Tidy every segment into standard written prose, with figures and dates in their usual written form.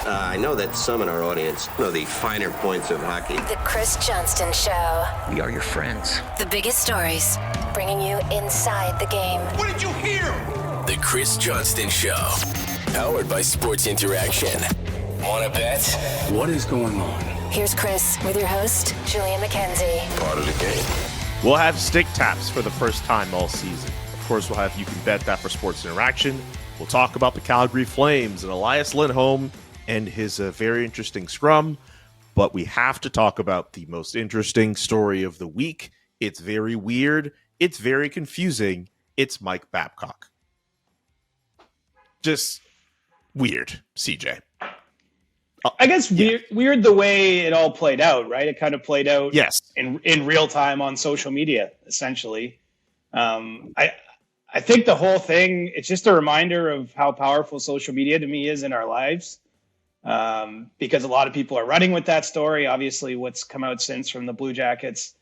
I know that some in our audience know the finer points of hockey. The Chris Johnston Show. We are your friends. The biggest stories, bringing you inside the game. What did you hear? The Chris Johnston Show. Powered by Sports Interaction. Wanna bet? What is going on? Here's Chris with your host, Julian McKenzie. Part of the game. We'll have stick taps for the first time all season. Of course, we'll have You Can Bet That for Sports Interaction. We'll talk about the Calgary Flames and Elias Lindholm and his very interesting scrum. But we have to talk about the most interesting story of the week. It's very weird. It's very confusing. It's Mike Babcock. Just weird, CJ. I guess weird the way it all played out, right? It kind of played out in real time on social media, essentially. I think the whole thing, it's just a reminder of how powerful social media to me is in our lives, because a lot of people are running with that story. Obviously, what's come out since from the Blue Jackets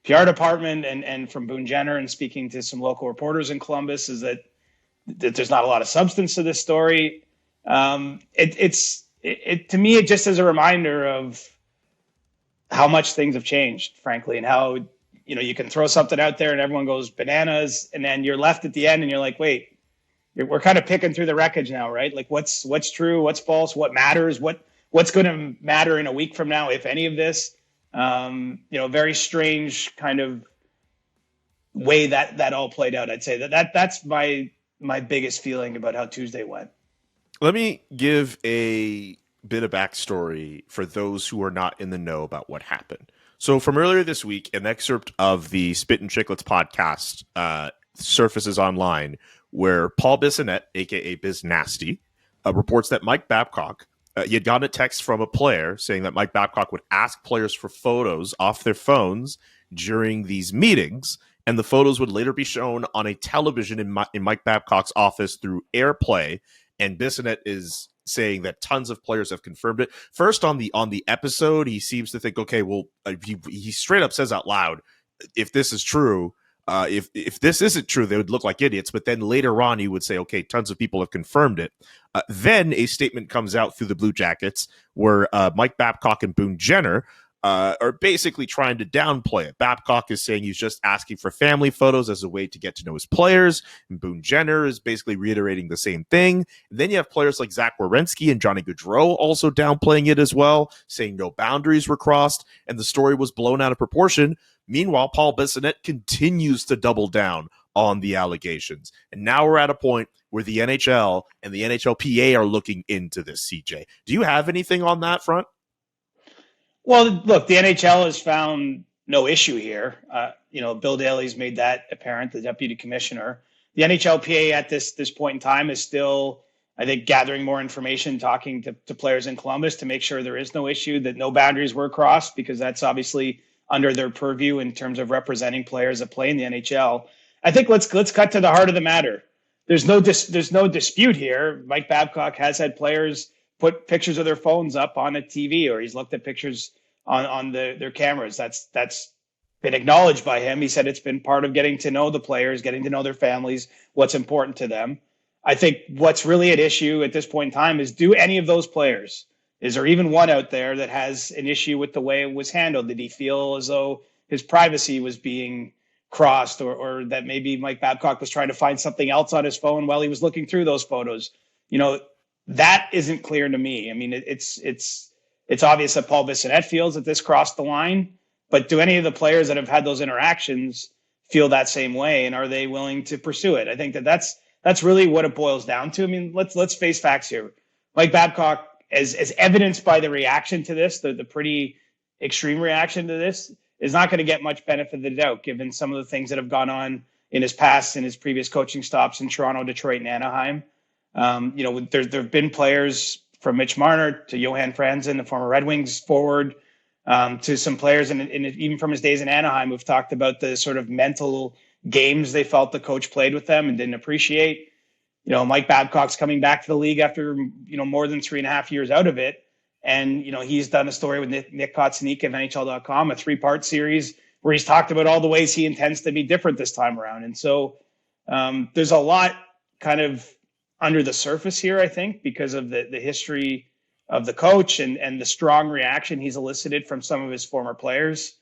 PR department and from Boone Jenner and speaking to some local reporters in Columbus is that there's not a lot of substance to this story. It to me, it just is a reminder of how much things have changed, frankly, and how, you can throw something out there and everyone goes bananas, and then you're left at the end and you're like, wait, we're kind of picking through the wreckage now, right? Like what's true, what's false, what matters, what's going to matter in a week from now, if any of this. Very strange kind of way that all played out. I'd say that's my biggest feeling about how Tuesday went. Let me give a bit of backstory for those who are not in the know about what happened. So from earlier this week, an excerpt of the Spit and Chicklets podcast surfaces online where Paul Bissonnette, a.k.a. Biz Nasty, reports that Mike Babcock, he had gotten a text from a player saying that Mike Babcock would ask players for photos off their phones during these meetings, and the photos would later be shown on a television in Mike Babcock's office through AirPlay. And Bissonnette is saying that tons of players have confirmed it. First, on the episode, he seems to think, okay, well, he straight up says out loud, if this is true, if this isn't true, they would look like idiots. But then later on, he would say, okay, tons of people have confirmed it. Then a statement comes out through the Blue Jackets where Mike Babcock and Boone Jenner are basically trying to downplay it. Babcock is saying he's just asking for family photos as a way to get to know his players, and Boone Jenner is basically reiterating the same thing. And then you have players like Zach Werenski and Johnny Gaudreau also downplaying it as well, saying no boundaries were crossed, and the story was blown out of proportion. Meanwhile, Paul Bissonnette continues to double down on the allegations. And now we're at a point where the NHL and the NHLPA are looking into this, CJ. Do you have anything on that front? Well, look, the NHL has found no issue here. Bill Daly's made that apparent, the deputy commissioner. The NHLPA at this point in time is still, I think, gathering more information, talking to players in Columbus to make sure there is no issue, that no boundaries were crossed, because that's obviously under their purview in terms of representing players that play in the NHL. I think let's cut to the heart of the matter. There's no dispute here. Mike Babcock has had players put pictures of their phones up on a TV, or he's looked at pictures on their cameras. That's been acknowledged by him. He said it's been part of getting to know the players, getting to know their families, what's important to them. I think what's really at issue at this point in time is, do any of those players, is there even one out there that has an issue with the way it was handled? Did he feel as though his privacy was being crossed, or that maybe Mike Babcock was trying to find something else on his phone while he was looking through those photos? That isn't clear to me. I mean, it's obvious that Paul Bissonnette feels that this crossed the line, but do any of the players that have had those interactions feel that same way, and are they willing to pursue it? I think that's really what it boils down to. I mean, let's face facts here. Mike Babcock, as evidenced by the reaction to this, the pretty extreme reaction to this, is not going to get much benefit of the doubt, given some of the things that have gone on in his past, in his previous coaching stops in Toronto, Detroit, and Anaheim. There have been players from Mitch Marner to Johan Franzen, the former Red Wings forward, to some players, and even from his days in Anaheim, who've talked about the sort of mental games they felt the coach played with them and didn't appreciate. Mike Babcock's coming back to the league after, more than 3.5 years out of it. And, he's done a story with Nick Kotsunick of NHL.com, a 3-part series where he's talked about all the ways he intends to be different this time around. And so there's a lot kind of under the surface here, I think, because of the history the coach and the strong reaction he's elicited from some of his former players.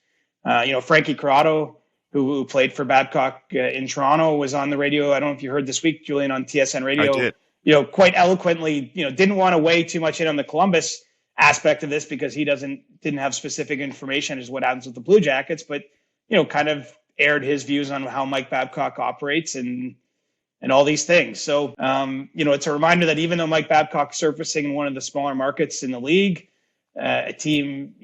Frankie Corrado, who played for Babcock in Toronto, was on the radio. I don't know if you heard this week, Julian, on TSN radio. I did. Quite eloquently, didn't want to weigh too much in on the Columbus aspect of this because he didn't have specific information as what happens with the Blue Jackets, but kind of aired his views on how Mike Babcock operates and all these things. So it's a reminder that even though Mike Babcock's surfacing in one of the smaller markets in the league, a team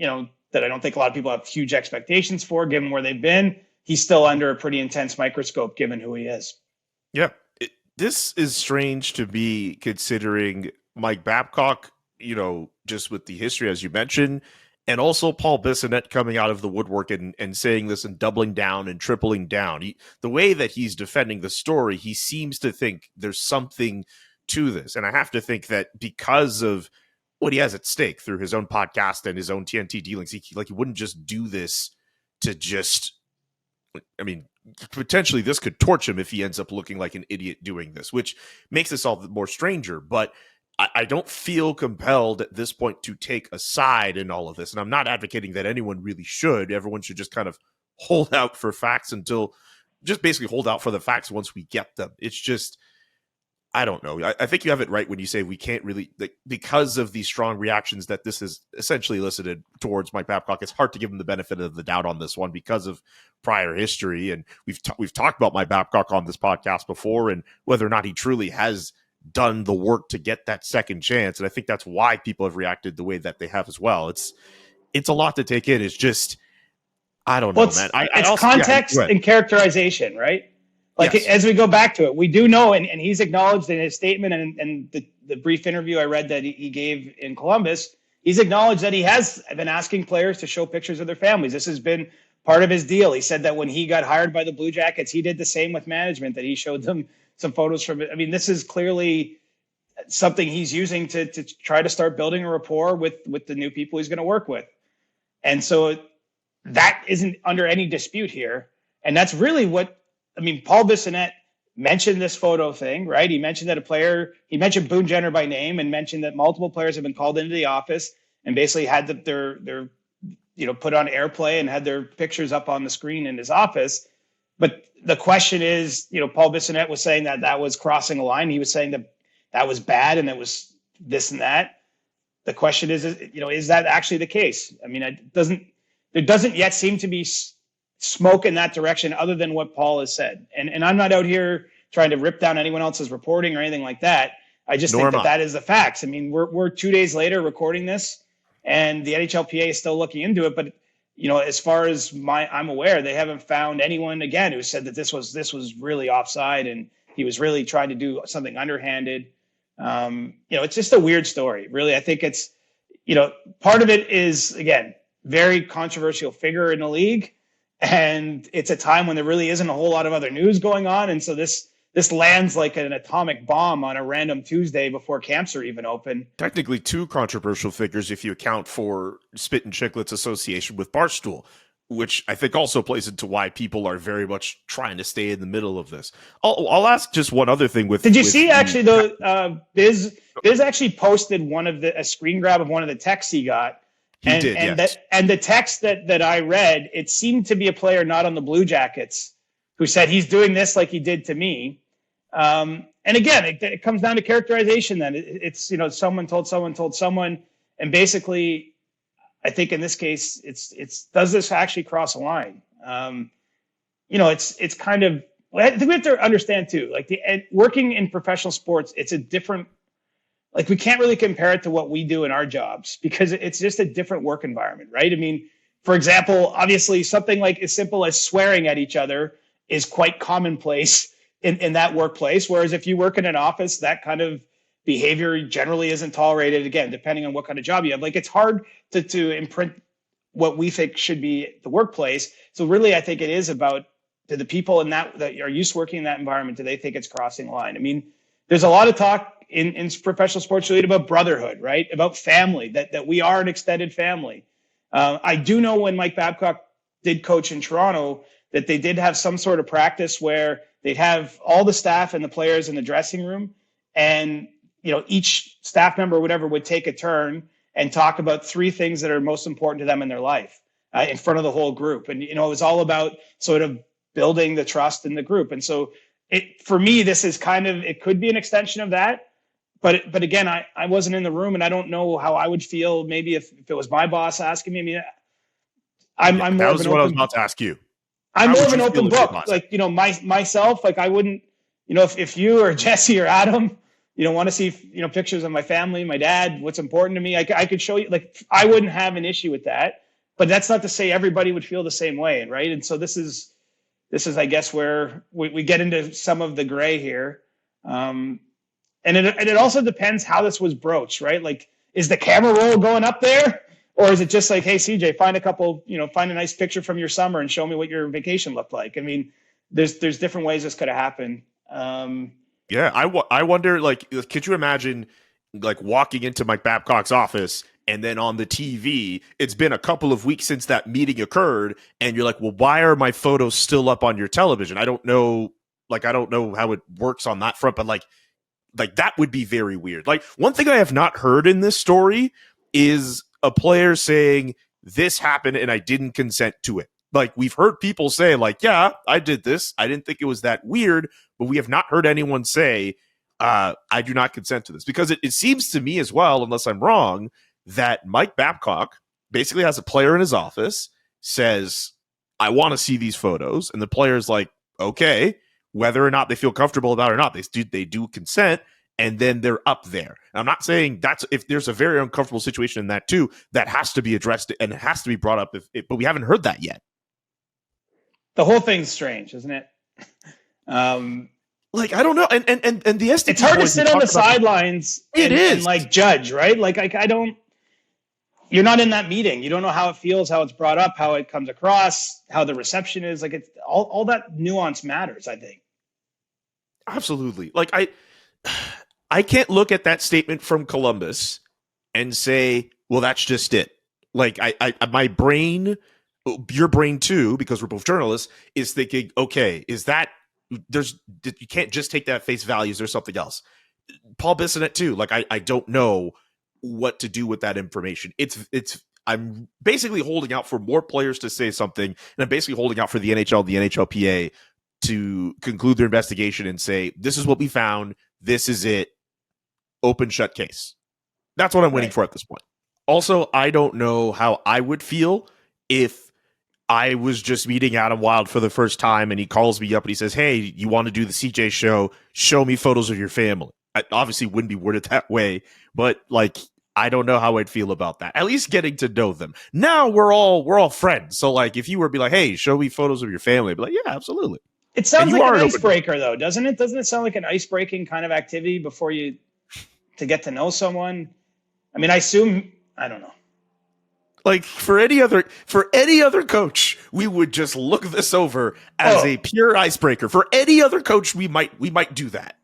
that I don't think a lot of people have huge expectations for, given where they've been, he's still under a pretty intense microscope given who he is. Yeah, this is strange to be considering Mike Babcock, just with the history, as you mentioned, and also Paul Bissonnette coming out of the woodwork and saying this and doubling down and tripling down. The way that he's defending the story, he seems to think there's something to this. And I have to think that because of what he has at stake through his own podcast and his own TNT dealings, he wouldn't just do this to potentially this could torch him if he ends up looking like an idiot doing this, which makes this all the more stranger. But I don't feel compelled at this point to take a side in all of this. And I'm not advocating that anyone really should. Everyone should just kind of hold out for facts just basically hold out for the facts once we get them. It's just, I don't know. I think you have it right when you say we can't really, because of the strong reactions that this is essentially elicited towards Mike Babcock, it's hard to give him the benefit of the doubt on this one because of prior history. And we've talked about Mike Babcock on this podcast before and whether or not he truly has done the work to get that second chance. And I think that's why people have reacted the way that they have as well. It's a lot to take in. It's just, I don't know, man. It's context and characterization, right? As we go back to it, we do know, and he's acknowledged in his statement and the brief interview I read that he gave in Columbus, he's acknowledged that he has been asking players to show pictures of their families. This has been part of his deal. He said that when he got hired by the Blue Jackets, he did the same with management, that he showed them some photos from it. I mean, this is clearly something he's using to try to start building a rapport with the new people he's going to work with. And so that isn't under any dispute here. And that's really Paul Bissonnette mentioned this photo thing, right? He mentioned that he mentioned Boone Jenner by name and mentioned that multiple players have been called into the office and basically had their put on airplay and had their pictures up on the screen in his office. But the question is, Paul Bissonnette was saying that was crossing a line. He was saying that was bad and it was this and that. The question is that actually the case? I mean, there doesn't yet seem to be smoke in that direction other than what Paul has said. And I'm not out here trying to rip down anyone else's reporting or anything like that. I just think that is the facts. I mean, we're 2 days later recording this and the NHLPA is still looking into it. But, as far as I'm aware, they haven't found anyone again who said that this was really offside and he was really trying to do something underhanded. It's just a weird story, really. I think it's, part of it is, again, very controversial figure in the league. And it's a time when there really isn't a whole lot of other news going on. And so this lands like an atomic bomb on a random Tuesday before camps are even open. Technically two controversial figures if you account for Spit and Chicklets association with Barstool, which I think also plays into why people are very much trying to stay in the middle of this. I'll ask just one other thing Did you see actually Biz actually posted a screen grab of one of the texts he got. Yes. And the text that I read, it seemed to be a player not on the Blue Jackets who said he's doing this like he did to me. And again, it comes down to characterization. Then it's someone told someone, and basically, I think in this case, it's does this actually cross a line? It's kind of, I think we have to understand too, working in professional sports, it's a different. We can't really compare it to what we do in our jobs because it's just a different work environment, right? I mean, for example, obviously something like as simple as swearing at each other is quite commonplace in that workplace. Whereas if you work in an office, that kind of behavior generally isn't tolerated, again, depending on what kind of job you have. It's hard to imprint what we think should be the workplace. So really, I think it is about, do the people in that are used to working in that environment, do they think it's crossing a line? I mean, there's a lot of talk in professional sports related about brotherhood, right? About family, that we are an extended family. I do know when Mike Babcock did coach in Toronto, that they did have some sort of practice where they'd have all the staff and the players in the dressing room. And, each staff member or whatever would take a turn and talk about 3 things that are most important to them in their life in front of the whole group. And, it was all about sort of building the trust in the group. And so for me, this is it could be an extension of that. But again, I wasn't in the room, and I don't know how I would feel maybe if it was my boss asking me. I mean, I'm more that of was an what I was open, about to ask you. I'm How more would of an you feel open if your book. boss- Like, myself, like I wouldn't, if you or Jesse or Adam, want to see, pictures of my family, my dad, what's important to me, I could show you. Like, I wouldn't have an issue with that. But that's not to say everybody would feel the same way, right? And so this is, I guess, where we get into some of the gray here. And it also depends how this was broached, right? Like, is the camera roll going up there? Or is it just like, hey, CJ, find a nice picture from your summer and show me what your vacation looked like? I mean, there's different ways this could have happened. Yeah, I wonder, like, could you imagine, like, walking into Mike Babcock's office and then on the TV, it's been a couple of weeks since that meeting occurred, and you're like, well, why are my photos still up on your television? I don't know how it works on that front, but like that would be very weird. Like, one thing I have not heard in this story is a player saying this happened and I didn't consent to it. Like, we've heard people say, like, yeah, I did this. I didn't think it was that weird, but we have not heard anyone say, I do not consent to this. Because it seems to me as well, unless I'm wrong, that Mike Babcock basically has a player in his office, says, I want to see these photos. And the player's like, okay, whether or not they feel comfortable about it or not, they do consent. And then they're up there. And I'm not saying if there's a very uncomfortable situation in that too, that has to be addressed and it has to be brought up. But we haven't heard that yet. The whole thing's strange, isn't it? Like, I don't know. And the SDP, it's hard to sit on the sidelines and like judge, right? Like I don't, you're not in that meeting. You don't know how it feels, how it's brought up, how it comes across, how the reception is. Like, it's all that nuance matters, I think. Absolutely. Like, I can't look at that statement from Columbus and say, well, that's just it. Like, my brain, your brain too, because we're both journalists, is thinking, okay, is that, you can't just take that at face value. Is there something else? Paul Bissonnette too. Like, I don't know what to do with that information. I'm basically holding out for more players to say something, and I'm basically holding out for the NHL, the NHLPA to conclude their investigation and say, this is what we found. This is it. Open shut case. That's what I'm waiting for at this point. Also, I don't know how I would feel if I was just meeting Adam Wild for the first time and he calls me up and he says, hey, you want to do the CJ show? Show me photos of your family. I obviously wouldn't be worded that way, but like, I don't know how I'd feel about that. At least getting to know them. Now we're all friends. So like, if you were to be like, hey, show me photos of your family, I'd be like, yeah, absolutely. It sounds like an icebreaker though, doesn't it? Doesn't it sound like an icebreaking kind of activity before to get to know someone? I mean, I assume, I don't know. Like, for any other coach, we would just look this over as a pure icebreaker. For any other coach, we might do that.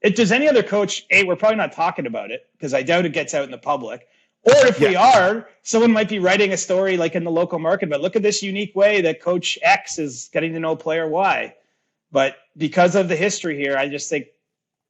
Does any other coach, we're probably not talking about it because I doubt it gets out in the public. Or if we are, someone might be writing a story like in the local market, but look at this unique way that Coach X is getting to know player Y. But because of the history here, I just think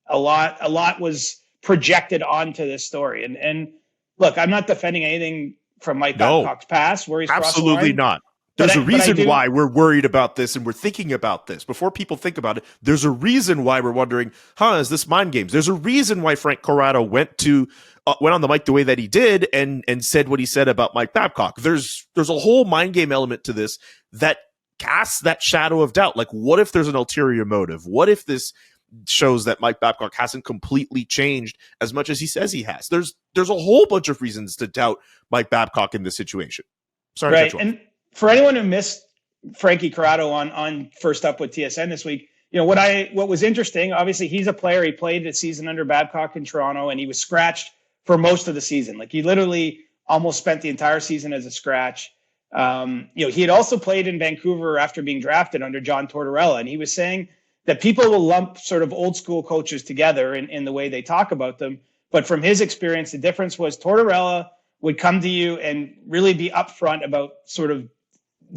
a lot was projected onto this story. And look, I'm not defending anything from Mike Babcock's past where he's absolutely not. There's a reason why we're worried about this and we're thinking about this. Before people think about it, there's a reason why we're wondering, is this mind games? There's a reason why Frank Corrado went on the mic the way that he did and said what he said about Mike Babcock. There's a whole mind game element to this that casts that shadow of doubt. Like, what if there's an ulterior motive? What if this shows that Mike Babcock hasn't completely changed as much as he says he has? There's a whole bunch of reasons to doubt Mike Babcock in this situation. Sorry, right. And for anyone who missed Frankie Corrado on First Up with TSN this week, what was interesting, obviously he's a player. He played the season under Babcock in Toronto and he was scratched for most of the season. Like, he literally almost spent the entire season as a scratch. He had also played in Vancouver after being drafted under John Tortorella. And he was saying that people will lump sort of old school coaches together in the way they talk about them. But from his experience, the difference was Tortorella would come to you and really be upfront about sort of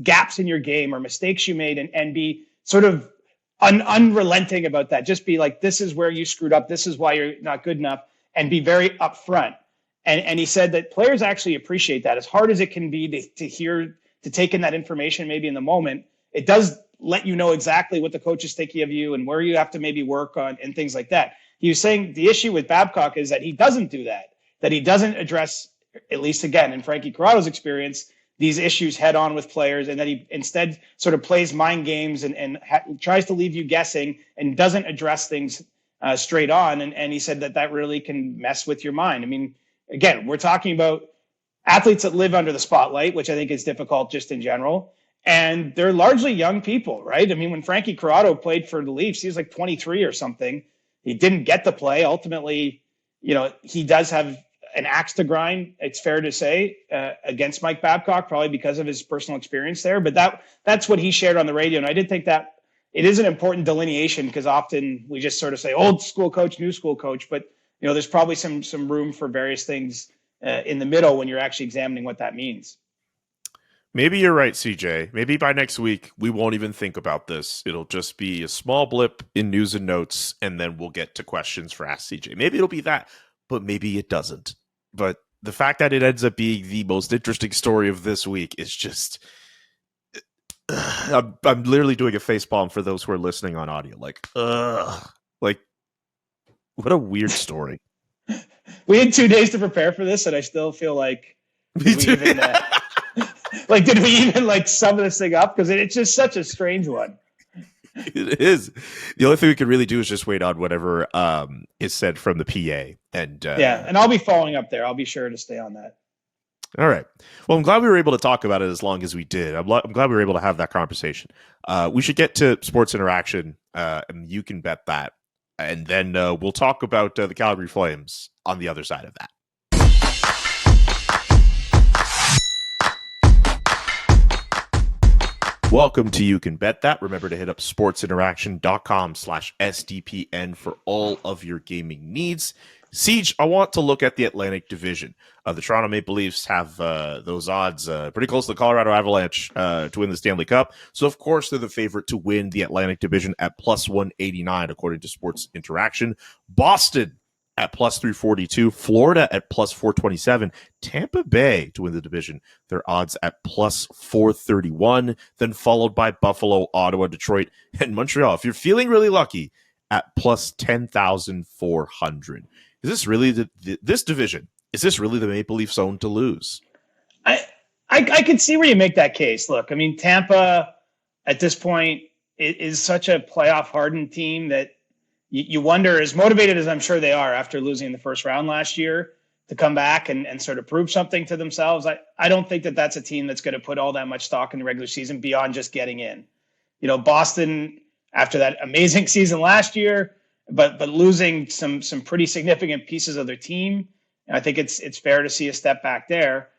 gaps in your game or mistakes you made and be sort of unrelenting about that. Just be like, this is where you screwed up. This is why you're not good enough. and be very upfront. And he said that players actually appreciate that. As hard as it can be to take in that information maybe in the moment, it does let you know exactly what the coach is thinking of you and where you have to maybe work on and things like that. He was saying the issue with Babcock is that he doesn't do that he doesn't address, at least again, in Frankie Corrado's experience, these issues head on with players, and that he instead sort of plays mind games and tries to leave you guessing and doesn't address things straight on. And he said that really can mess with your mind. I mean, again, we're talking about athletes that live under the spotlight, which I think is difficult just in general. And they're largely young people, right? I mean, when Frankie Corrado played for the Leafs, he was like 23 or something. He didn't get the play. Ultimately, he does have an axe to grind, it's fair to say, against Mike Babcock, probably because of his personal experience there. But that's what he shared on the radio. And I did think that it is an important delineation, because often we just sort of say old school coach, new school coach. But, there's probably some room for various things in the middle when you're actually examining what that means. Maybe you're right, CJ. Maybe by next week, we won't even think about this. It'll just be a small blip in news and notes, and then we'll get to questions for Ask CJ. Maybe it'll be that, but maybe it doesn't. But the fact that it ends up being the most interesting story of this week is just... I'm literally doing a facepalm for those who are listening on audio. Like, what a weird story. We had 2 days to prepare for this, and I still feel like... Me too. Did we even sum this thing up? Because it's just such a strange one. It is. The only thing we could really do is just wait on whatever is said from the PA. And and I'll be following up there. I'll be sure to stay on that. All right. Well, I'm glad we were able to talk about it as long as we did. I'm glad we were able to have that conversation. We should get to sports interaction, and you can bet that. And then we'll talk about the Calgary Flames on the other side of that. Welcome to You Can Bet That. Remember to hit up sportsinteraction.com/SDPN for all of your gaming needs. Siege, I want to look at the Atlantic Division. The Toronto Maple Leafs have those odds pretty close to the Colorado Avalanche to win the Stanley Cup. So, of course, they're the favorite to win the Atlantic Division at plus 189, according to Sports Interaction. Boston at plus 342, Florida at plus 427, Tampa Bay to win the division, their odds at plus 431, then followed by Buffalo, Ottawa, Detroit, and Montreal. If you're feeling really lucky, at plus 10,400. Is this really this division? Is this really the Maple Leafs' own to lose? I can see where you make that case. Look, I mean, Tampa at this point is such a playoff hardened team that you wonder, as motivated as I'm sure they are after losing in the first round last year, to come back and sort of prove something to themselves. I don't think that that's a team that's going to put all that much stock in the regular season beyond just getting in. Boston, after that amazing season last year, but losing some pretty significant pieces of their team, I think it's fair to see a step back there.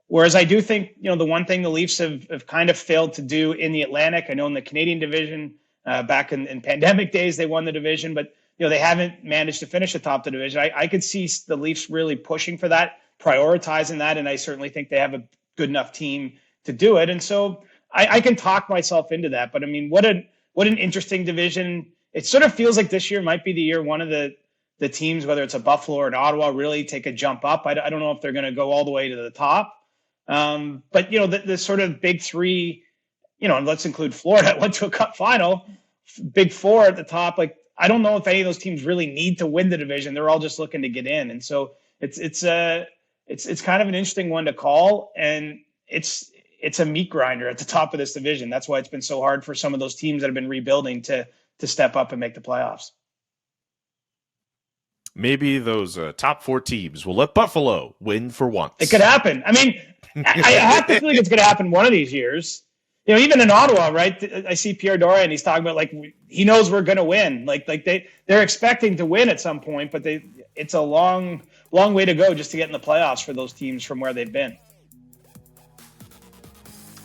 Whereas I do think, the one thing the Leafs have kind of failed to do in the Atlantic, I know in the Canadian division, back in pandemic days, they won the division, but they haven't managed to finish atop the division. I could see the Leafs really pushing for that, prioritizing that, and I certainly think they have a good enough team to do it. And so I can talk myself into that. But I mean, what an interesting division. It sort of feels like this year might be the year one of the teams, whether it's a Buffalo or an Ottawa, really take a jump up. I don't know if they're going to go all the way to the top. But the sort of big three, and let's include Florida, went to a cup final, big four at the top. Like, I don't know if any of those teams really need to win the division. They're all just looking to get in. And so it's kind of an interesting one to call. And it's a meat grinder at the top of this division. That's why it's been so hard for some of those teams that have been rebuilding to step up and make the playoffs. Maybe those top four teams will let Buffalo win for once. It could happen. I mean, I have to think it's going to happen one of these years. Even in Ottawa, right? I see Pierre Dorian, he's talking about he knows we're going to win. They're expecting to win at some point, but it's a long way to go just to get in the playoffs for those teams from where they've been.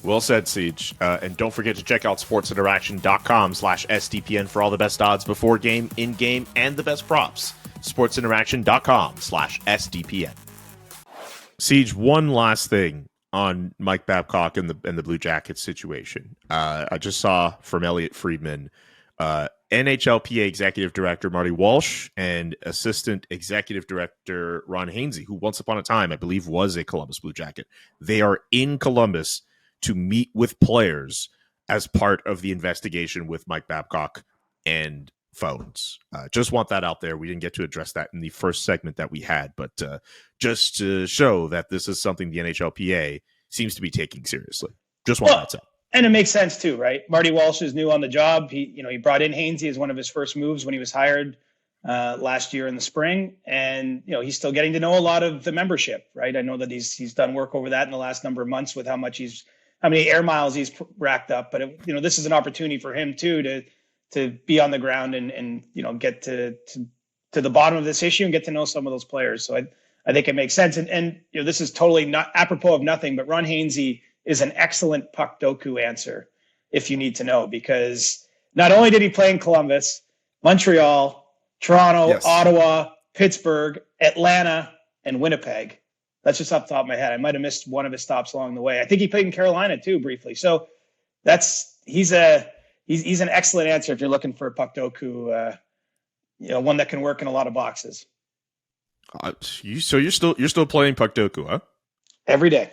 Well said, Siege. And don't forget to check out sportsinteraction.com/SDPN for all the best odds before game, in game, and the best props. sportsinteraction.com/SDPN. Siege, one last thing on Mike Babcock and the Blue Jackets situation. I just saw from Elliot Friedman, NHLPA Executive Director Marty Walsh and Assistant Executive Director Ron Hainsey, who once upon a time, I believe, was a Columbus Blue Jacket. They are in Columbus to meet with players as part of the investigation with Mike Babcock and phones. Just want that out there. We didn't get to address that in the first segment that we had, but just to show that this is something the NHLPA seems to be taking seriously. Just want that said. And it makes sense too, right? Marty Walsh is new on the job. He brought in Hainsey as one of his first moves when he was hired last year in the spring, and he's still getting to know a lot of the membership, right? I know that he's done work over that in the last number of months with how many air miles he's racked up. But this is an opportunity for him too to be on the ground and get to the bottom of this issue and get to know some of those players. So I think it makes sense. And this is totally not apropos of nothing, but Ron Hainsey is an excellent puck doku answer if you need to know, because not only did he play in Columbus, Montreal, Toronto, yes, Ottawa, Pittsburgh, Atlanta, and Winnipeg. That's just off the top of my head. I might have missed one of his stops along the way. I think he played in Carolina too briefly. So he's an excellent answer if you're looking for a puck doku, one that can work in a lot of boxes. So you're still playing puck doku, huh? Every day.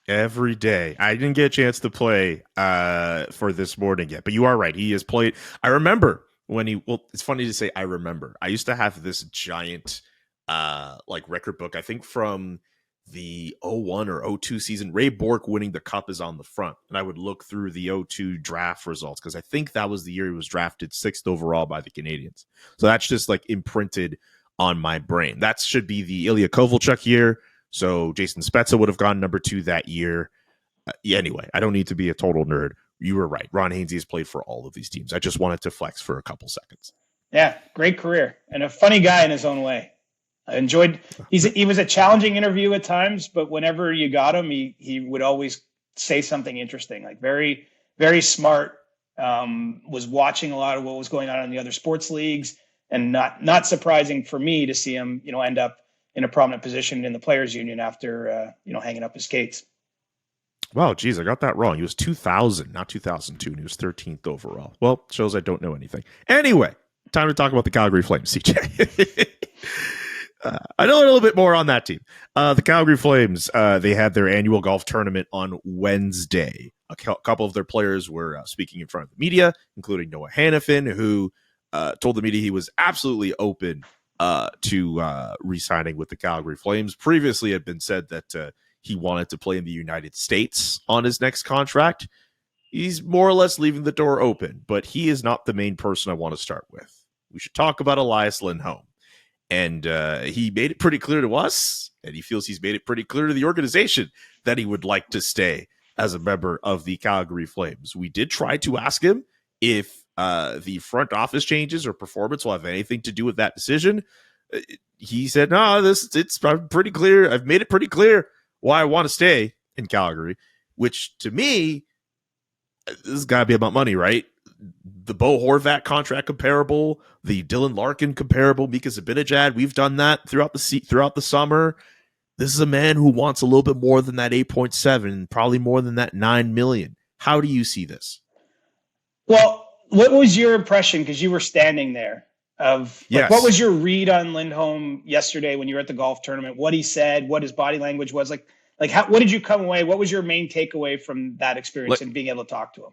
Every day. I didn't get a chance to play for this morning yet, but you are right. He has played. I remember when it's funny to say I remember. I used to have this giant record book, I think from the 01 or 02 season. Ray Bourque winning the cup is on the front, and I would look through the 02 draft results because I think that was the year he was drafted 6th overall by the Canadiens. So that's just imprinted on my brain. That should be the Ilya Kovalchuk year. So Jason Spezza would have gone number 2 that year. Anyway, I don't need to be a total nerd. You were right. Ron Hainsey has played for all of these teams. I just wanted to flex for a couple seconds. Yeah, great career and a funny guy in his own way. I enjoyed. He was a challenging interview at times, but whenever you got him, he would always say something interesting. Very, very smart. Was watching a lot of what was going on in the other sports leagues, and not surprising for me to see him end up in a prominent position in the players union after hanging up his skates. Wow, geez, I got that wrong. He was 2000, not 2002, and he was 13th overall. Well, shows I don't know anything. Anyway, time to talk about the Calgary Flames, CJ. I know a little bit more on that team. The Calgary Flames, they had their annual golf tournament on Wednesday. A couple of their players were speaking in front of the media, including Noah Hannafin, who told the media he was absolutely open to re-signing with the Calgary Flames. Previously, it had been said that he wanted to play in the United States on his next contract. He's more or less leaving the door open, but he is not the main person I want to start with. We should talk about Elias Lindholm. And he made it pretty clear to us, and he feels he's made it pretty clear to the organization that he would like to stay as a member of the Calgary Flames. We did try to ask him if the front office changes or performance will have anything to do with that decision. He said, no, it's pretty clear. I've made it pretty clear why I want to stay in Calgary, which to me, this has got to be about money, right? The Bo Horvat contract comparable, the Dylan Larkin comparable, Mika Zibanejad. We've done that throughout the summer. This is a man who wants a little bit more than that 8.7, probably more than that 9 million. How do you see this? Well, what was your impression? Because you were standing there what was your read on Lindholm yesterday when you were at the golf tournament? What he said, what his body language was like what did you come away? What was your main takeaway from that experience and being able to talk to him?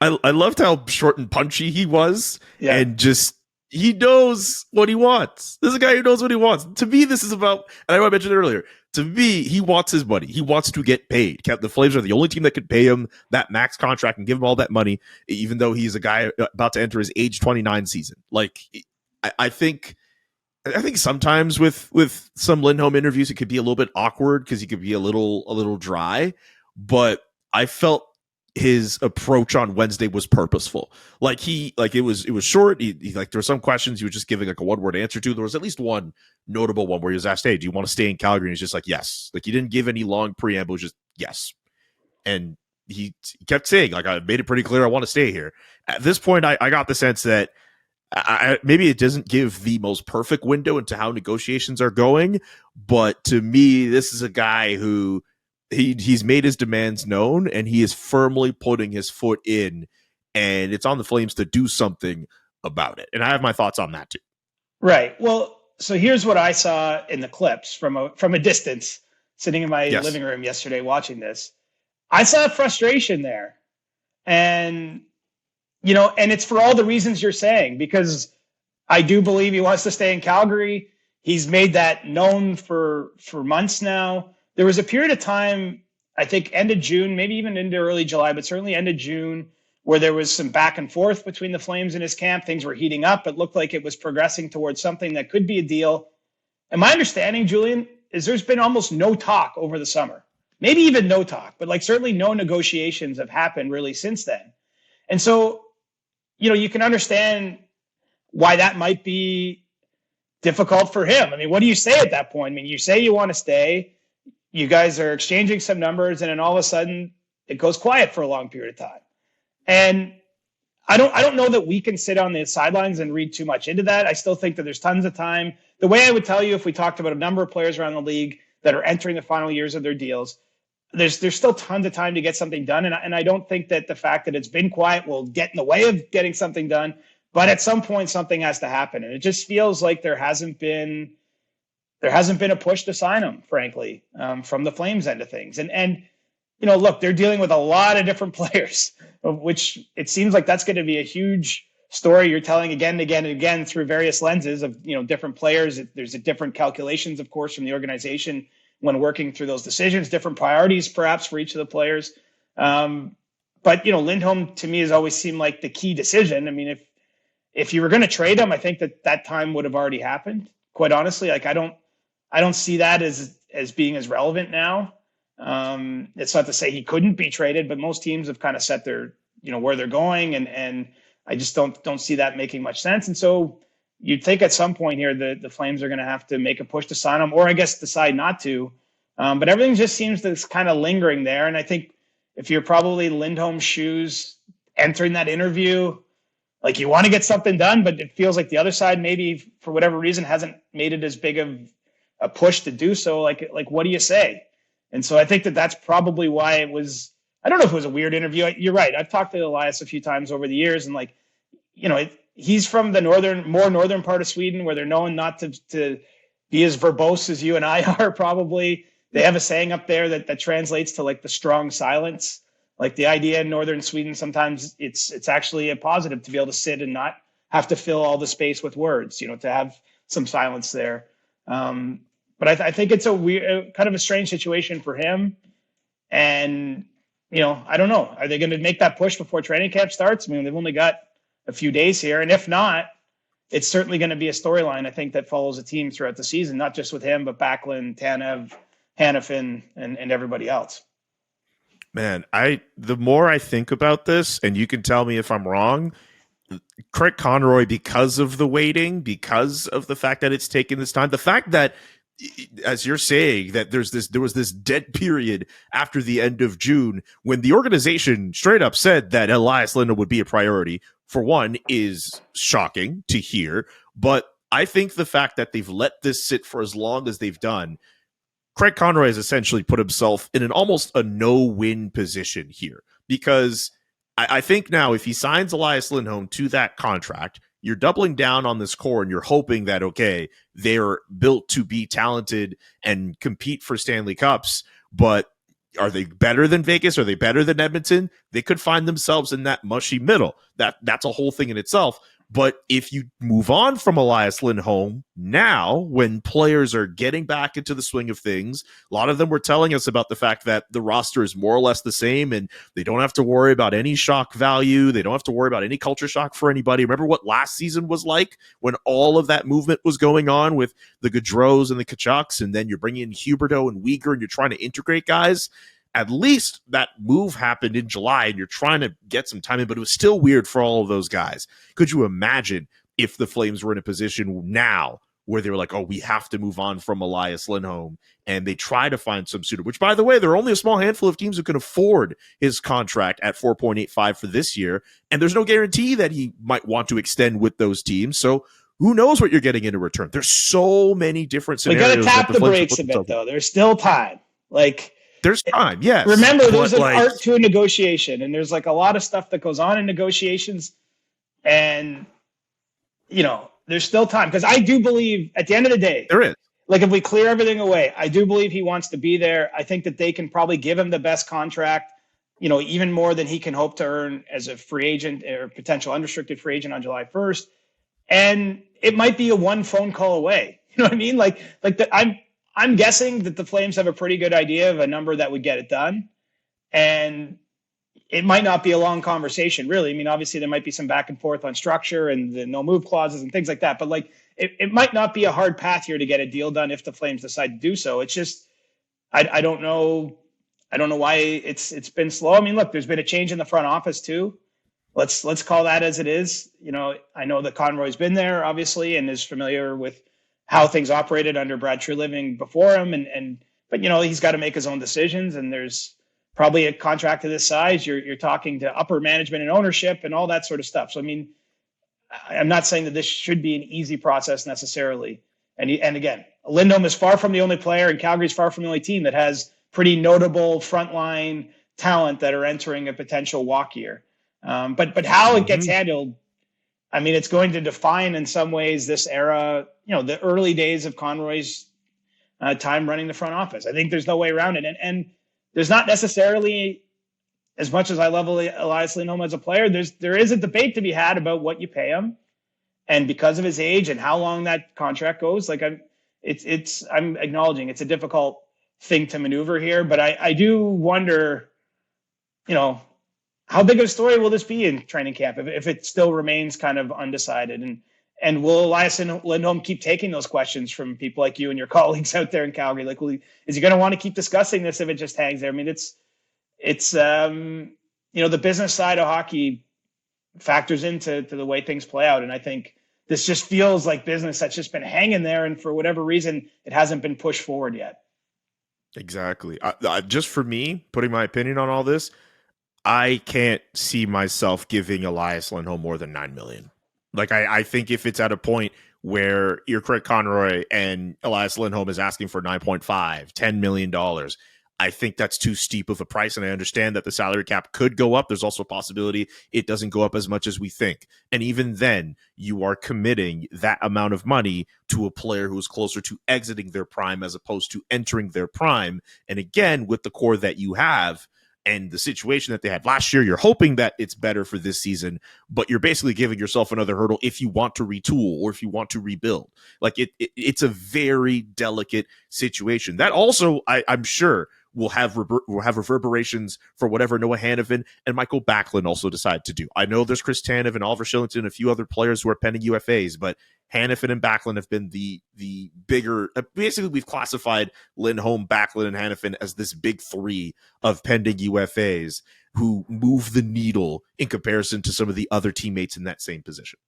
I loved how short and punchy he was, and just he knows what he wants. This is a guy who knows what he wants. To me, this is about, and I know I mentioned it earlier. To me, he wants his money. He wants to get paid. The Flames are the only team that could pay him that max contract and give him all that money, even though he's a guy about to enter his age 29 season. I think sometimes with some Lindholm interviews, it could be a little bit awkward because he could be a little dry, but I felt his approach on Wednesday was purposeful. It was short. He there were some questions he was just giving a one-word answer to. There was at least one notable one where he was asked, "Hey, do you want to stay in Calgary?" And he's just like, "Yes." He didn't give any long preamble, just yes. And he kept saying, I made it pretty clear I want to stay here. At this point, I got the sense that maybe it doesn't give the most perfect window into how negotiations are going, but to me, this is a guy who he's made his demands known, and he is firmly putting his foot in, and it's on the Flames to do something about it. And I have my thoughts on that too. Right. Well, so here's what I saw in the clips from a distance, sitting in my living room yesterday watching this. I saw frustration there. And, and it's for all the reasons you're saying, because I do believe he wants to stay in Calgary. He's made that known for months now. There was a period of time, I think end of June, maybe even into early July, but certainly end of June, where there was some back and forth between the Flames and his camp. Things were heating up. It looked like it was progressing towards something that could be a deal. And my understanding, Julian, is there's been almost no talk over the summer. Maybe even no talk, but certainly no negotiations have happened really since then. And so, you can understand why that might be difficult for him. I mean, what do you say at that point? I mean, you say you want to stay, you guys are exchanging some numbers, and then all of a sudden it goes quiet for a long period of time. And I don't know that we can sit on the sidelines and read too much into that. I still think that there's tons of time. The way I would tell you, if we talked about a number of players around the league that are entering the final years of their deals, there's still tons of time to get something done. And I don't think that the fact that it's been quiet will get in the way of getting something done. But at some point, something has to happen. And it just feels like there hasn't been a push to sign him, frankly, from the Flames end of things. And look, they're dealing with a lot of different players, which it seems like that's going to be a huge story you're telling again and again and again through various lenses of, different players. There's different calculations, of course, from the organization when working through those decisions, different priorities perhaps for each of the players. But Lindholm to me has always seemed like the key decision. I mean, if you were going to trade him, I think that time would have already happened. Quite honestly, I don't see that as being as relevant now. It's not to say he couldn't be traded, but most teams have kind of set their, where they're going. And I just don't see that making much sense. And so you'd think at some point here, the Flames are going to have to make a push to sign him, or I guess decide not to. But everything just seems that's kind of lingering there. And I think if you're probably Lindholm's shoes entering that interview, you want to get something done, but it feels like the other side maybe for whatever reason hasn't made it as big of a push to do so. Like what do you say? And so I think that's probably why it was, I don't know if it was a weird interview. You're right. I've talked to Elias a few times over the years, and he's from the more northern part of Sweden, where they're known not to be as verbose as you and I are probably. They have a saying up there that translates to the strong silence. The idea in northern Sweden, sometimes it's actually a positive to be able to sit and not have to fill all the space with words, to have some silence there. But I think it's a weird, kind of a strange situation for him. And, I don't know. Are they going to make that push before training camp starts? I mean, they've only got a few days here. And if not, it's certainly going to be a storyline, I think, that follows a team throughout the season, not just with him, but Backlund, Tanev, Hanifin, and everybody else. Man, the more I think about this, and you can tell me if I'm wrong, Craig Conroy, because of the waiting, because of the fact that it's taken this time, the fact that, as you're saying, that there was this dead period after the end of June when the organization straight up said that Elias Lindholm would be a priority, for one, is shocking to hear. But I think the fact that they've let this sit for as long as they've done, Craig Conroy has essentially put himself in almost a no-win position here, because I think now if he signs Elias Lindholm to that contract, you're doubling down on this core and you're hoping that, okay, they're built to be talented and compete for Stanley Cups, but are they better than Vegas? Are they better than Edmonton? They could find themselves in that mushy middle. That's a whole thing in itself. But if you move on from Elias Lindholm now, when players are getting back into the swing of things, a lot of them were telling us about the fact that the roster is more or less the same and they don't have to worry about any shock value. They don't have to worry about any culture shock for anybody. Remember what last season was like when all of that movement was going on with the Gaudreaus and the Kachucks, and then you're bringing in Huberdeau and Weegar and you're trying to integrate guys? At least that move happened in July and you're trying to get some time in, but it was still weird for all of those guys. Could you imagine if the Flames were in a position now where they were like, oh, we have to move on from Elias Lindholm, and they try to find some suitor, which, by the way, there are only a small handful of teams who can afford his contract at $4.85 for this year, and there's no guarantee that he might want to extend with those teams. So who knows what you're getting in return? There's so many different scenarios. We got to tap the brakes a bit, though. There's still time. there's time, yes. Remember, there's an like, art to a negotiation, and there's like a lot of stuff that goes on in negotiations, and there's still time, because I do believe at the end of the day, there is. Like, if we clear everything away, I do believe he wants to be there. I think that they can probably give him the best contract, even more than he can hope to earn as a free agent or potential unrestricted free agent on July 1st. And it might be a one phone call away. You know what I mean? I'm guessing that the Flames have a pretty good idea of a number that would get it done. And it might not be a long conversation, really. I mean, obviously there might be some back and forth on structure and the no move clauses and things like that. But it might not be a hard path here to get a deal done if the Flames decide to do so. It's just, I don't know. I don't know why it's been slow. I mean, look, there's been a change in the front office too. Let's call that as it is. I know that Conroy's been there, obviously, and is familiar with how things operated under Brad Treliving before him. But he's got to make his own decisions, and there's probably a contract of this size. You're talking to upper management and ownership and all that sort of stuff. So, I mean, I'm not saying that this should be an easy process necessarily. And again, Lindholm is far from the only player, and Calgary's far from the only team that has pretty notable frontline talent that are entering a potential walk year. But how it gets handled, I mean, it's going to define in some ways this era, the early days of Conroy's time running the front office. I think there's no way around it. And there's not necessarily, as much as I love Elias Lindholm as a player, there is a debate to be had about what you pay him, and because of his age and how long that contract goes. I'm acknowledging it's a difficult thing to maneuver here, but I do wonder, how big of a story will this be in training camp if it still remains kind of undecided, and will Elias Lindholm keep taking those questions from people like you and your colleagues out there in Calgary? Like, is he going to want to keep discussing this if it just hangs there? I mean, it's the business side of hockey factors into the way things play out. And I think this just feels like business that's just been hanging there. And for whatever reason, it hasn't been pushed forward yet. Exactly. Just for me, putting my opinion on all this, I can't see myself giving Elias Lindholm more than $9 million. Like, I think if it's at a point where you're Craig Conroy and Elias Lindholm is asking for $9.5, $10 million, I think that's too steep of a price. And I understand that the salary cap could go up. There's also a possibility it doesn't go up as much as we think. And even then, you are committing that amount of money to a player who is closer to exiting their prime as opposed to entering their prime. And again, with the core that you have, and the situation that they had last year, you're hoping that it's better for this season, but you're basically giving yourself another hurdle if you want to retool or if you want to rebuild. Like, it's a very delicate situation. That also, I'm sure, will have reverberations for whatever Noah Hanifin and Michael Backlund also decide to do. I know there's Chris Tanev and Oliver Shillington and a few other players who are pending UFAs, but Hanifin and Backlund have been the bigger. Basically, we've classified Lindholm, Backlund, and Hanifin as this big three of pending UFAs who move the needle in comparison to some of the other teammates in that same position.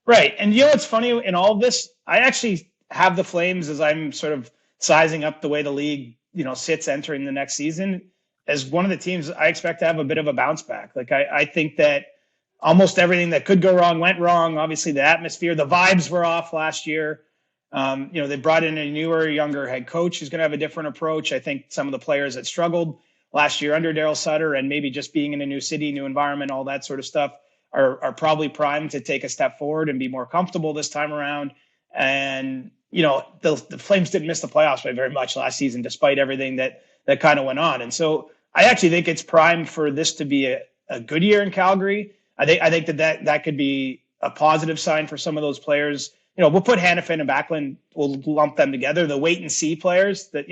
Right. And what's funny in all of this, I actually have the Flames, as I'm sort of sizing up the way the league sits entering the next season, as one of the teams I expect to have a bit of a bounce back. Like, I think that almost everything that could go wrong went wrong. Obviously, the atmosphere, the vibes were off last year. They brought in a newer, younger head coach who's going to have a different approach. I think some of the players that struggled last year under Daryl Sutter, and maybe just being in a new city, new environment, all that sort of stuff, are probably primed to take a step forward and be more comfortable this time around. And the Flames didn't miss the playoffs by very much last season, despite everything that kind of went on. And so I actually think it's primed for this to be a good year in Calgary. I think that could be a positive sign for some of those players. We'll put Hanifin and Backlund, we'll lump them together. The wait and see players that,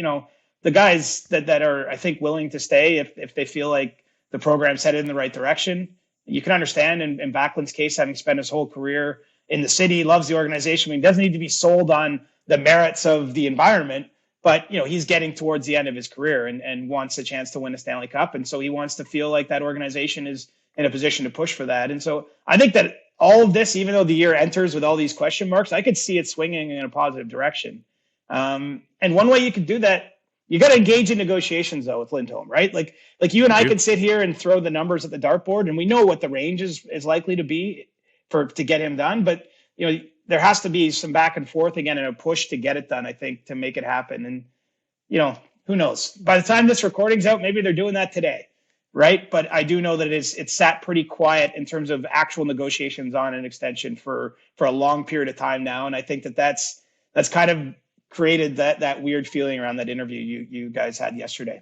the guys that are, I think, willing to stay if they feel like the program's headed in the right direction. You can understand in Backlund's case, having spent his whole career in the city, loves the organization. I mean, doesn't need to be sold on the merits of the environment, but he's getting towards the end of his career and wants a chance to win a Stanley Cup. And so he wants to feel like that organization is in a position to push for that. And so I think that all of this, even though the year enters with all these question marks, I could see it swinging in a positive direction. And one way you could do that, you got to engage in negotiations though with Lindholm, right? Like you and I could sit here and throw the numbers at the dartboard, and we know what the range is likely to be to get him done. But there has to be some back and forth again and a push to get it done, I think, to make it happen. And who knows? By the time this recording's out, maybe they're doing that today, right? But I do know that it's sat pretty quiet in terms of actual negotiations on an extension for a long period of time now. And I think that's kind of created that weird feeling around that interview you guys had yesterday.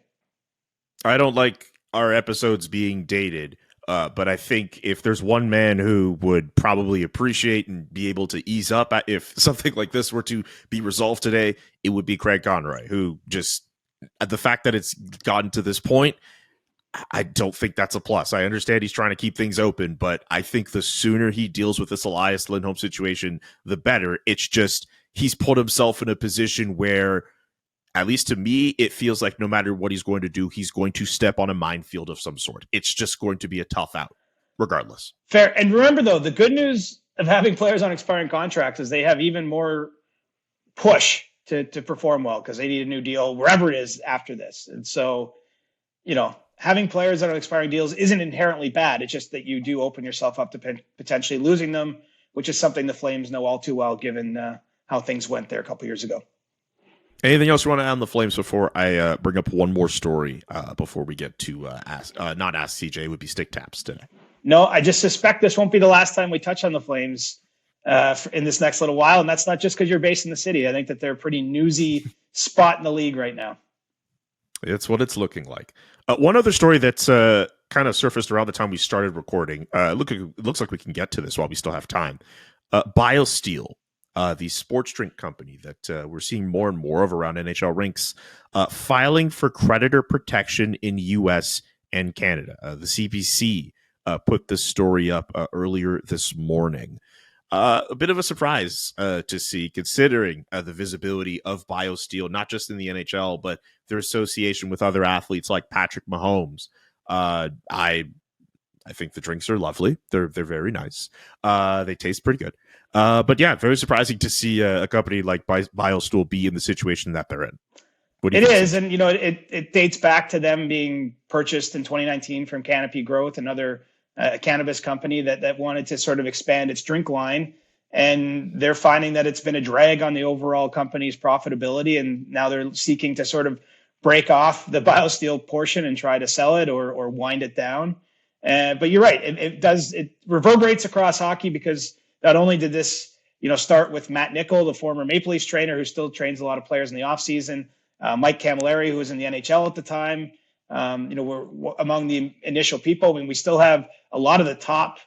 I don't like our episodes being dated, but I think if there's one man who would probably appreciate and be able to ease up if something like this were to be resolved today, it would be Craig Conroy, who just the fact that it's gotten to this point, I don't think that's a plus. I understand he's trying to keep things open, but I think the sooner he deals with this Elias Lindholm situation, the better. It's just he's put himself in a position where, at least to me, it feels like no matter what he's going to do, he's going to step on a minefield of some sort. It's just going to be a tough out, regardless. Fair. And remember, though, the good news of having players on expiring contracts is they have even more push to perform well because they need a new deal wherever it is after this. And so, having players that are expiring deals isn't inherently bad. It's just that you do open yourself up to potentially losing them, which is something the Flames know all too well, given how things went there a couple years ago. Anything else you want to add on the Flames before I bring up one more story before we get to not ask CJ, would be stick taps today? No, I just suspect this won't be the last time we touch on the Flames in this next little while. And that's not just because you're based in the city. I think that they're a pretty newsy spot in the league right now. It's what it's looking like. One other story that's kind of surfaced around the time we started recording. It looks like we can get to this while we still have time. BioSteel, the sports drink company that we're seeing more and more of around NHL rinks, filing for creditor protection in U.S. and Canada. The CBC put this story up earlier this morning. A bit of a surprise to see, considering the visibility of BioSteel, not just in the NHL, but their association with other athletes like Patrick Mahomes. I think the drinks are lovely. They're very nice. They taste pretty good. But yeah, very surprising to see a company like BioSteel be in the situation that they're in. It is, and it dates back to them being purchased in 2019 from Canopy Growth, another cannabis company that wanted to sort of expand its drink line, and they're finding that it's been a drag on the overall company's profitability, and now they're seeking to sort of break off the BioSteel portion and try to sell it or wind it down. But you're right, it reverberates across hockey, because not only did this start with Matt Nichol, the former Maple Leafs trainer who still trains a lot of players in the offseason, Mike Camilleri, who was in the NHL at the time. We're among the initial people. I mean, we still have a lot of the top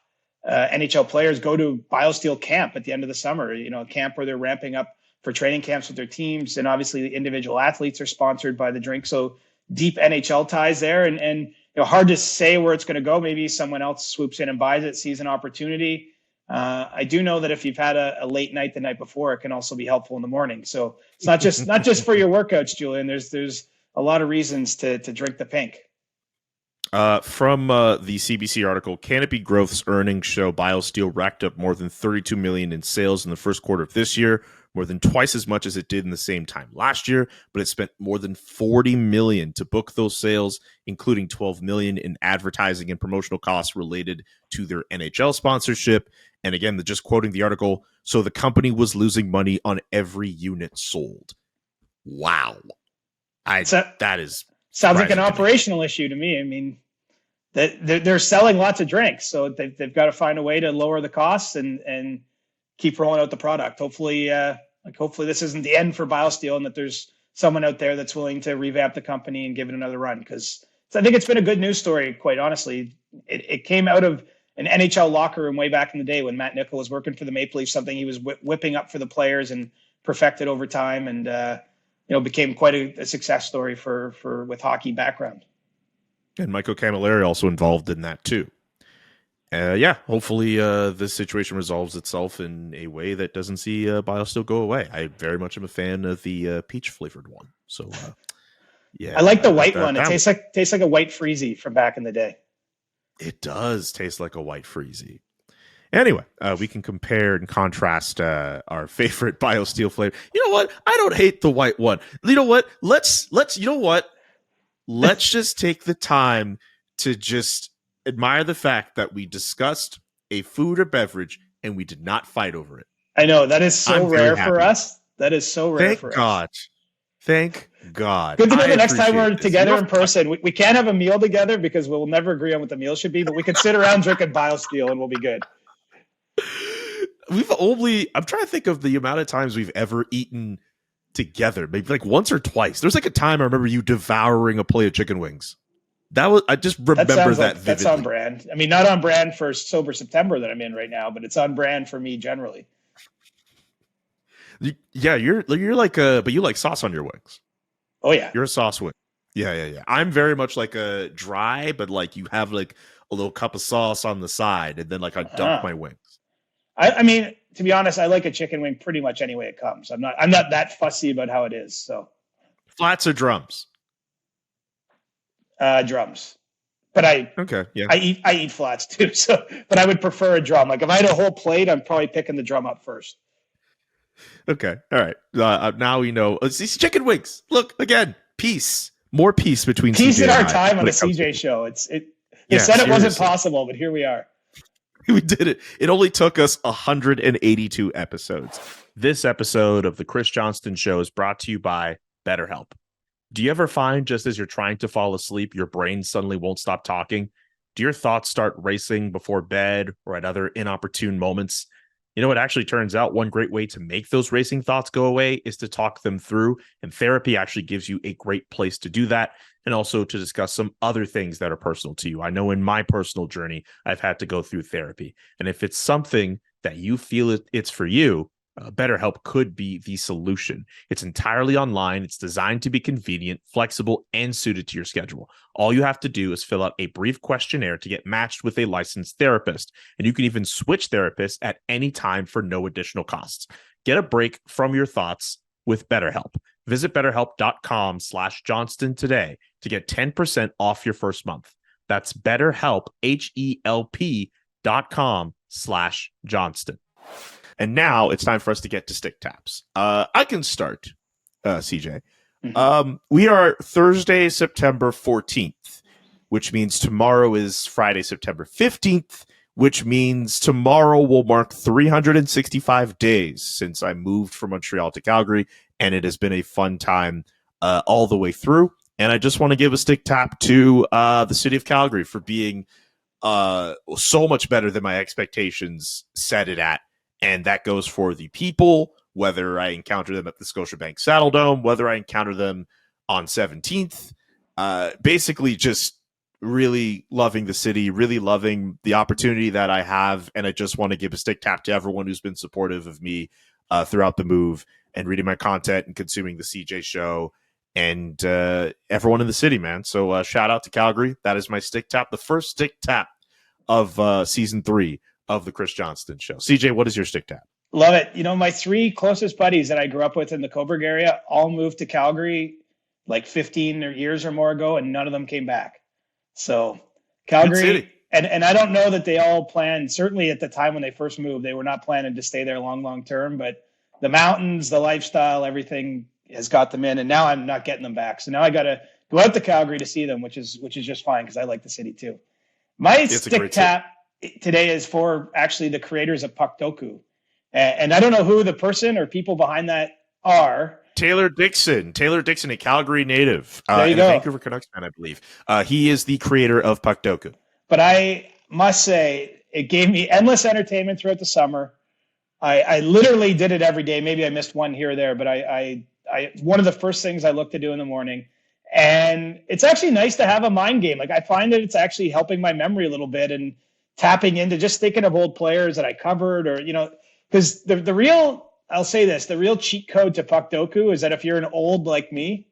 NHL players go to BioSteel camp at the end of the summer, a camp where they're ramping up for training camps with their teams. And obviously the individual athletes are sponsored by the drink. So deep NHL ties there, and hard to say where it's going to go. Maybe someone else swoops in and buys it, sees an opportunity. I do know that if you've had a late night the night before, it can also be helpful in the morning. So it's not just for your workouts, Julian. There's a lot of reasons to drink the pink. From the CBC article, Canopy Growth's earnings show BioSteel racked up more than $32 million in sales in the first quarter of this year, more than twice as much as it did in the same time last year, but it spent more than $40 million to book those sales, including $12 million in advertising and promotional costs related to their NHL sponsorship. And again, just quoting the article, so the company was losing money on every unit sold. Wow. That is sounds like an operational issue to me. I mean, they're selling lots of drinks, so they've got to find a way to lower the costs and keep rolling out the product. Hopefully this isn't the end for BioSteel, and that there's someone out there that's willing to revamp the company and give it another run. Because I think it's been a good news story, quite honestly. It came out of an NHL locker room way back in the day when Matt Nichol was working for the Maple Leafs, something he was whipping up for the players and perfected over time, and became quite a success story for with hockey background. And Michael Camilleri also involved in that too. Hopefully this situation resolves itself in a way that doesn't see BioSteel go away. I very much am a fan of the peach flavored one. So I like the white one. It tastes like a white Freezy from back in the day. It does taste like a white Freezy. Anyway, we can compare and contrast our favorite BioSteel flavor. You know what? I don't hate the white one. You know what? Let's just take the time to just admire the fact that we discussed a food or beverage and we did not fight over it. I know that is so rare for us. That is so rare for us. Thank God. Good to know I the next time we're appreciate this. together You know, in person. We can't have a meal together because we'll never agree on what the meal should be, but we could sit around drinking BioSteel and we'll be good. I'm trying to think of the amount of times we've ever eaten together, maybe like once or twice. There's like a time I remember you devouring a plate of chicken wings. I just remember that vividly. That's on brand. I mean, not on brand for Sober September that I'm in right now, but it's on brand for me generally. Yeah, you're like but you like sauce on your wings. Oh yeah. You're a sauce wing. Yeah. I'm very much like a dry, but like you have like a little cup of sauce on the side, and then like I dunk my wings. I mean, to be honest, I like a chicken wing pretty much any way it comes. I'm not that fussy about how it is. So flats or drums? Drums. But I eat flats too. So, but I would prefer a drum. Like if I had a whole plate, I'm probably picking the drum up first. Okay. All right. Now we know. These chicken wings. Look again. Peace. More peace between peace CJ in our and I time on the CJ show. They said it wasn't possible, but here we are. We did it. It only took us 182 episodes. This episode of the Chris Johnston Show is brought to you by BetterHelp. Do you ever find just as you're trying to fall asleep, your brain suddenly won't stop talking? Do your thoughts start racing before bed or at other inopportune moments? You know, it actually turns out one great way to make those racing thoughts go away is to talk them through. And therapy actually gives you a great place to do that. And also to discuss some other things that are personal to you. I know in my personal journey, I've had to go through therapy. And if it's something that you feel it's for you, BetterHelp could be the solution. It's entirely online. It's designed to be convenient, flexible, and suited to your schedule. All you have to do is fill out a brief questionnaire to get matched with a licensed therapist. And you can even switch therapists at any time for no additional costs. Get a break from your thoughts with BetterHelp. Visit BetterHelp.com /Johnston today to get 10% off your first month. That's BetterHelp, HELP.com /Johnston. And now it's time for us to get to stick taps. I can start, CJ. Mm-hmm. We are Thursday, September 14th, which means tomorrow is Friday, September 15th, which means tomorrow will mark 365 days since I moved from Montreal to Calgary, and it has been a fun time all the way through. And I just want to give a stick tap to the city of Calgary for being so much better than my expectations set it at. And that goes for the people, whether I encounter them at the Scotiabank Saddledome, whether I encounter them on 17th, basically just really loving the city, really loving the opportunity that I have. And I just want to give a stick tap to everyone who's been supportive of me throughout the move and reading my content and consuming the CJ show and everyone in the city, man. So shout out to Calgary. That is my stick tap, the first stick tap of season 3 of the Chris Johnston Show. CJ, what is your stick tap? Love it. You know, my 3 closest buddies that I grew up with in the Cobourg area all moved to Calgary like 15 years or more ago, and none of them came back. So Calgary, and I don't know that they all planned, certainly at the time when they first moved, they were not planning to stay there long term, but the mountains, the lifestyle, everything has got them in, and now I'm not getting them back. So now I got to go out to Calgary to see them, which is just fine because I like the city too. My stick tap today is for actually the creators of Puck Doku. And I don't know who the person or people behind that are. Taylor Dixon, a Calgary native, there you and go. a Vancouver Canucks fan, I believe. He is the creator of Puck Doku. But I must say, it gave me endless entertainment throughout the summer. I literally did it every day. Maybe I missed one here or there, but I one of the first things I look to do in the morning. And it's actually nice to have a mind game. Like I find that it's actually helping my memory a little bit and tapping into just thinking of old players that I covered, or, you know, because the real, I'll say this, the real cheat code to Puck Doku is that if you're an old like me,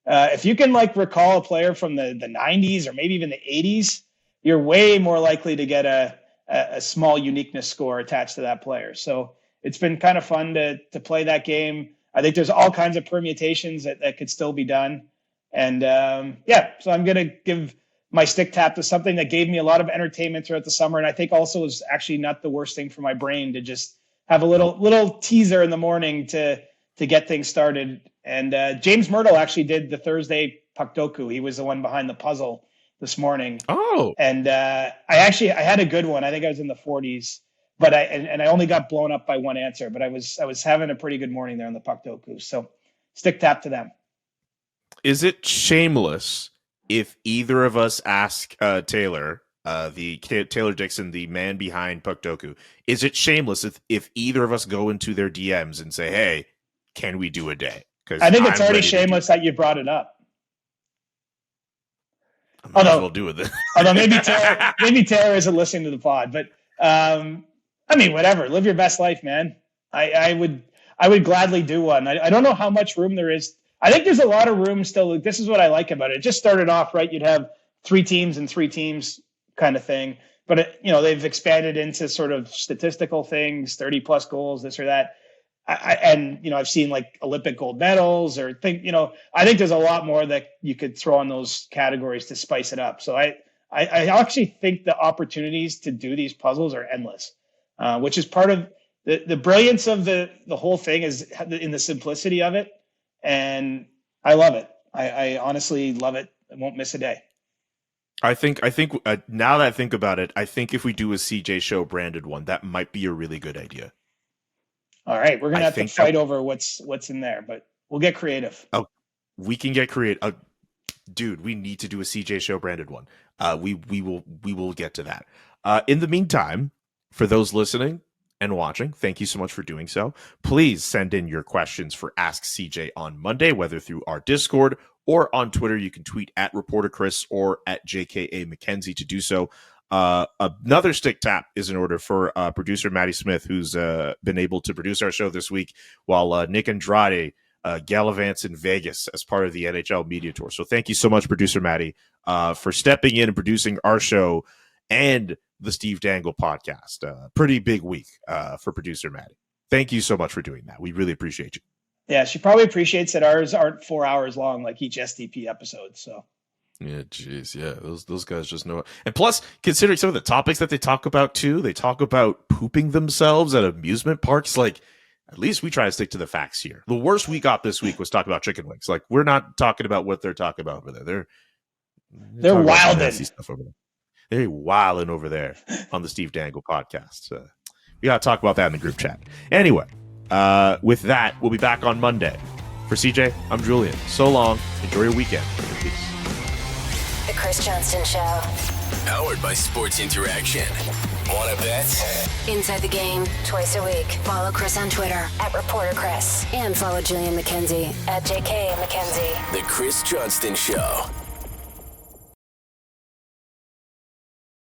if you can like recall a player from the 90s or maybe even the 80s, you're way more likely to get a small uniqueness score attached to that player. So it's been kind of fun to play that game. I think there's all kinds of permutations that could still be done. And so I'm going to give my stick tap to something that gave me a lot of entertainment throughout the summer. And I think also is actually not the worst thing for my brain to just have a little teaser in the morning to get things started. And James Myrtle actually did the Thursday Puck Doku. He was the one behind the puzzle this morning. Oh, and I had a good one. I think I was in the 40s, but I only got blown up by one answer, but I was having a pretty good morning there on the Puck Doku. So stick tap to them. Is it shameless if either of us ask Taylor, Taylor Dixon, the man behind Puck Doku, is it shameless if either of us go into their DMs and say, hey, can we do a day? Because I think it's already shameless that you brought it up. I might as well do it then. Although maybe Taylor isn't listening to the pod, but I mean, whatever. Live your best life, man. I would gladly do one. I don't know how much room there is. I think there's a lot of room still. This is what I like about it. It just started off, right? You'd have 3 teams and 3 teams kind of thing. But, they've expanded into sort of statistical things, 30 plus goals, this or that. I've seen like Olympic gold medals I think there's a lot more that you could throw on those categories to spice it up. So I actually think the opportunities to do these puzzles are endless, which is part of the brilliance of the whole thing is in the simplicity of it. And I love it. I honestly love it. I won't miss a day. I think now that I think about it, I think if we do a CJ Show branded one, that might be a really good idea. All right, we're gonna have to fight over what's in there, but we'll get creative. Oh, we can get creative, dude. We need to do a CJ Show branded one. We will get to that. In the meantime, for those listening and watching, thank you so much for doing so. Please send in your questions for Ask CJ on Monday, whether through our Discord or on Twitter. You can tweet at Reporter Chris or at JKA McKenzie to do so. Another stick tap is in order for producer Maddie Smith, who's been able to produce our show this week while Nick Andrade gallivants in Vegas as part of the NHL media tour. So thank you so much, producer Maddie, for stepping in and producing our show and the Steve Dangle podcast. Pretty big week for producer Maddie. Thank you so much for doing that. We really appreciate you. Yeah, she probably appreciates that ours aren't 4 hours long like each STP episode. So. Yeah, geez, yeah, those guys just know it. And plus, considering some of the topics that they talk about too, they talk about pooping themselves at amusement parks. Like, at least we try to stick to the facts here. The worst we got this week was talking about chicken wings. Like, we're not talking about what they're talking about over there. They're wilding. Stuff over there. They're wilding over there on the Steve Dangle podcast. We got to talk about that in the group chat. Anyway, with that, we'll be back on Monday. For CJ, I'm Julian. So long. Enjoy your weekend. Peace. The Chris Johnston Show. Powered by Sports Interaction. Want to bet? Inside the Game, twice a week. Follow Chris on Twitter at Reporter Chris. And follow Julian McKenzie at JK McKenzie. The Chris Johnston Show.